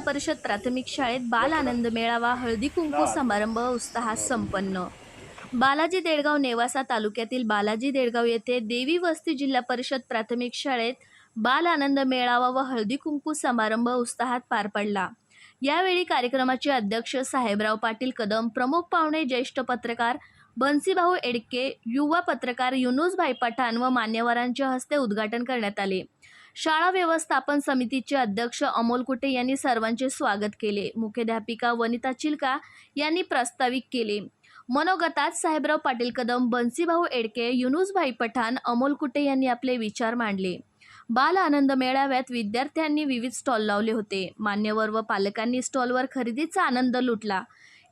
परिषद प्राथमिक शाळेत बाल आनंद मेळावा हळदी कुंकू समारंभ उत्साहात संपन्न। बालाजी देडगाव नेवासा तालुक्यातील बालाजी देडगाव येथे देवी वस्ती जिल्हा परिषद प्राथमिक शाळेत बाल आनंद मेळावा व हळदी कुंकू समारंभ उत्साहात पार पडला। यावेळी कार्यक्रमाचे अध्यक्ष साहेबराव पाटील कदम, प्रमुख पाहुणे ज्येष्ठ पत्रकार बन्सीभाऊ एडके, युवा पत्रकार युनुसभाई पठाण व मान्यवरांच्या हस्ते उद्घाटन करण्यात आले। शाळा व्यवस्थापन समितीचे अध्यक्ष अमोल कुटे यांनी सर्वांचे स्वागत केले। मुख्याध्यापिका वनिता चिलका यांनी प्रास्ताविक केले। मनोगतात साहेबराव पाटील कदम, बन्सीभाऊ एडके, युनुसभाई पठाण, अमोल कुटे यांनी आपले विचार मांडले। बाल आनंद मेळाव्यात विद्यार्थ्यांनी विविध स्टॉल लावले होते। मान्यवर व पालकांनी स्टॉलवर खरेदीचा आनंद लुटला।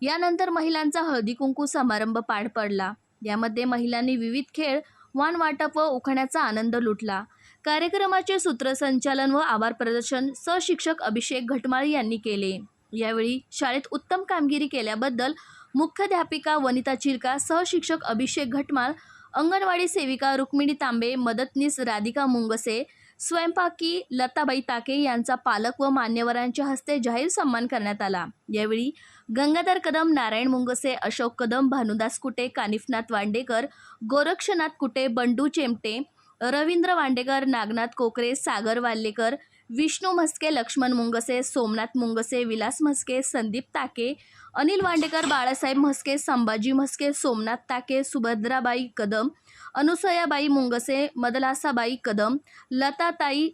यानंतर महिलांचा हळदी कुंकू समारंभ पार पडला। यामध्ये महिलांनी विविध खेळ, वाण वाटप व उखाण्याचा आनंद लुटला। कार्यक्रमाचे सूत्रसंचालन व आभार प्रदर्शन सहशिक्षक अभिषेक घटमाळी यांनी केले। यावेळी शाळेत उत्तम कामगिरी केल्याबद्दल मुख्याध्यापिका वनिता चिलका, सहशिक्षक अभिषेक घटमाळ, अंगणवाडी सेविका रुक्मिणी तांबे, मदतनीस राधिका मुंगसे, स्वयंपाकी लताबाई ताके यांचा पालक व मान्यवरांच्या हस्ते जाहीर सन्मान करण्यात आला। यावेळी गंगाधर कदम, नारायण मुंगसे, अशोक कदम, भानुदास कुटे, कानिफनाथ वांडेकर, गोरक्षनाथ कुटे, बंडू चेमटे, रवींद्र वांडेकर, नागनाथ कोकरे, सागर वाल्लेकर, विष्णू म्हस्के, लक्ष्मण मुंगसे, सोमनाथ मुंगसे, विलास म्हस्के, संदीप ताके, अनिल वांडेकर, बाळासाहेब म्हस्के, संभाजी म्हस्के, सोमनाथ ताके, सुभद्राबाई कदम, अनुसयाबाई मुंगसे, मदलासाबाई कदम, लताताई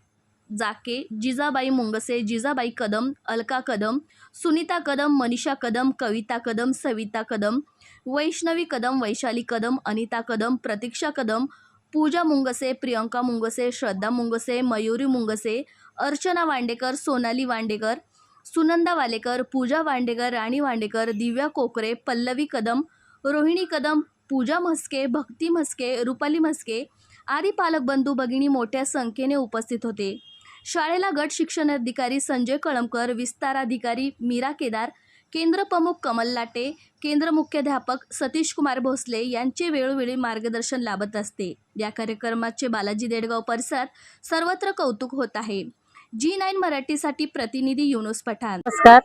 जाके, जिजाबाई मुंगसे, जिजाबाई कदम, अलका कदम, सुनीता कदम, मनीषा कदम, कविता कदम, सविता कदम, वैष्णवी कदम, वैशाली कदम, अनिता कदम, प्रतीक्षा कदम, पूजा मुंगसे, प्रियंका मुंगसे, श्रद्धा मुंगसे, मयुरी मुंगसे, अर्चना वांडेकर, सोनाली वांडेकर, सुनंदा वालेकर, पूजा वांडेकर, राणी वांडेकर, दिव्या कोकरे, पल्लवी कदम, रोहिणी कदम, पूजा म्हस्के, भक्ती म्हस्के, रुपाली म्हस्के आदी पालक बंधू भगिनी मोठ्या संख्येने उपस्थित होते। शाळेला गट शिक्षणाधिकारी संजय कळमकर, विस्ताराधिकारी मीरा केदार, केंद्र प्रमुख कमल लाटे, केंद्र मुख्याध्यापक सतीश कुमार भोसले यांचे वेळोवेळी मार्गदर्शन लाभत असते। या कार्यक्रमाचे बालाजी देडगाव परिसरात सर्वत्र कौतुक होत आहे। G9 मराठीसाठी प्रतिनिधी युनुस पठाण। नमस्कार,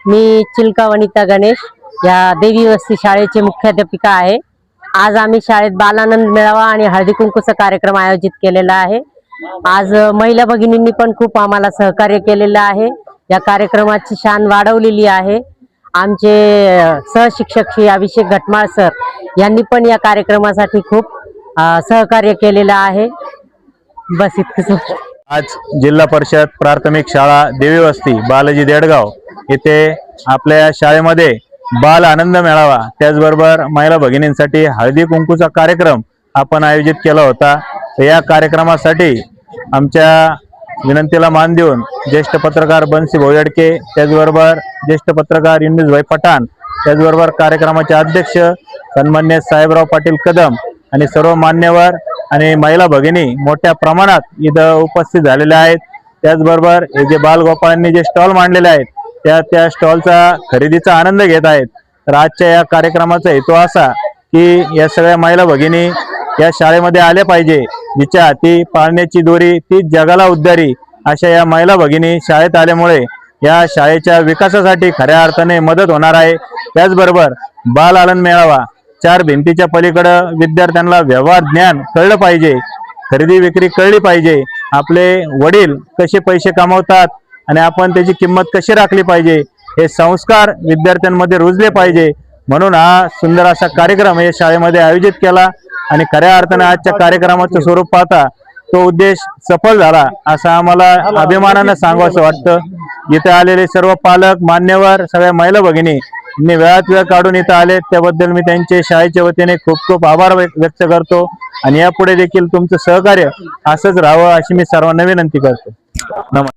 मी चिलका वनिता गणेश या देवी वस्ती शाळेचे मुख्याध्यापिका आहे। आज आम्ही शाळेत बालानंद मेळावा आणि हळदी कुंकूचा कार्यक्रम आयोजित केलेला आहे। आज महिला भगिनींनी पण खूप आम्हाला सहकार्य केलेलं आहे। या कार्यक्रमाची शान वाढवलेली आहे। आमचे सहशिक्षक श्री अभिषेक घटमाळ सर यांनी पण या कार्यक्रमासाठी खूप सहकार्य केलेलं आहे। बस इतकंच। आज जिल्हा परिषद प्राथमिक शाळा देवी वस्ती बालाजी देडगाव येथे आपल्या शाळेमध्ये बाल आनंद मेळावा त्याचबरोबर महिला भगिनींसाठी हळदी कुंकूचा कार्यक्रम आपण आयोजित केला होता। या कार्यक्रमासाठी आमच्या विनंतीला मान देऊन ज्येष्ठ पत्रकार बन्सीभाऊ एडके, त्याचबरोबर ज्येष्ठ पत्रकार युनुसभाई पठाण, त्याचबरोबर कार्यक्रमाचे अध्यक्ष सन्मान्य साहेबराव पाटील कदम आणि सर्व मान्यवर आणि महिला भगिनी मोठ्या प्रमाणात इथं उपस्थित झालेल्या आहेत। त्याचबरोबर हे जे बालगोपाळांनी जे स्टॉल मांडलेले आहेत त्या स्टॉलचा खरेदीचा आनंद घेत आहेत। तर आजच्या या कार्यक्रमाचा हेतू असा की या सगळ्या महिला भगिनी या शाळेमध्ये आल्या पाहिजे। जिच्या हाती पाळण्याची दोरी ती जगाला उद्धारी अशा या महिला भगिनी शाळेत आल्यामुळे या शाळेच्या विकासासाठी खऱ्या अर्थाने मदत होणार आहे। त्याचबरोबर बाल आनंद मेळावा चार भिंतीच्या पलीकडे विद्यार्थ्यांना व्यवहार ज्ञान कळलं पाहिजे, खरेदी विक्री कळली पाहिजे, आपले वडील कसे पैसे कमवतात आणि आपण त्याची किंमत कशी राखली पाहिजे हे संस्कार विद्यार्थ्यांमध्ये रुजले पाहिजे। म्हणून हा सुंदर असा कार्यक्रम या शाळेमध्ये आयोजित केला आणि खऱ्या अर्थाने आजच्या कार्यक्रमाचं स्वरूप पाहता तो उद्देश सफल झाला असं आम्हाला अभिमानानं सांगावंसं वाटतं। इथे आलेले सर्व पालक, मान्यवर, सगळ्या महिला भगिनी वेळात वेळ काढून इथं आले त्याबद्दल मी त्यांचे शाळेच्या वतीने खूप खूप आभार व्यक्त करतो आणि यापुढे देखील तुमचं सहकार्य असंच राहावं अशी मी सर्वांना विनंती करतो। नमस्कार।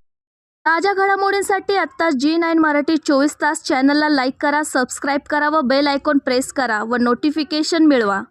ताज्या घडामोडींसाठी आता G9 मराठी 24 तास चॅनलला लाईक करा, सबस्क्राईब करा व बेल आयकॉन प्रेस करा व नोटिफिकेशन मिळवा।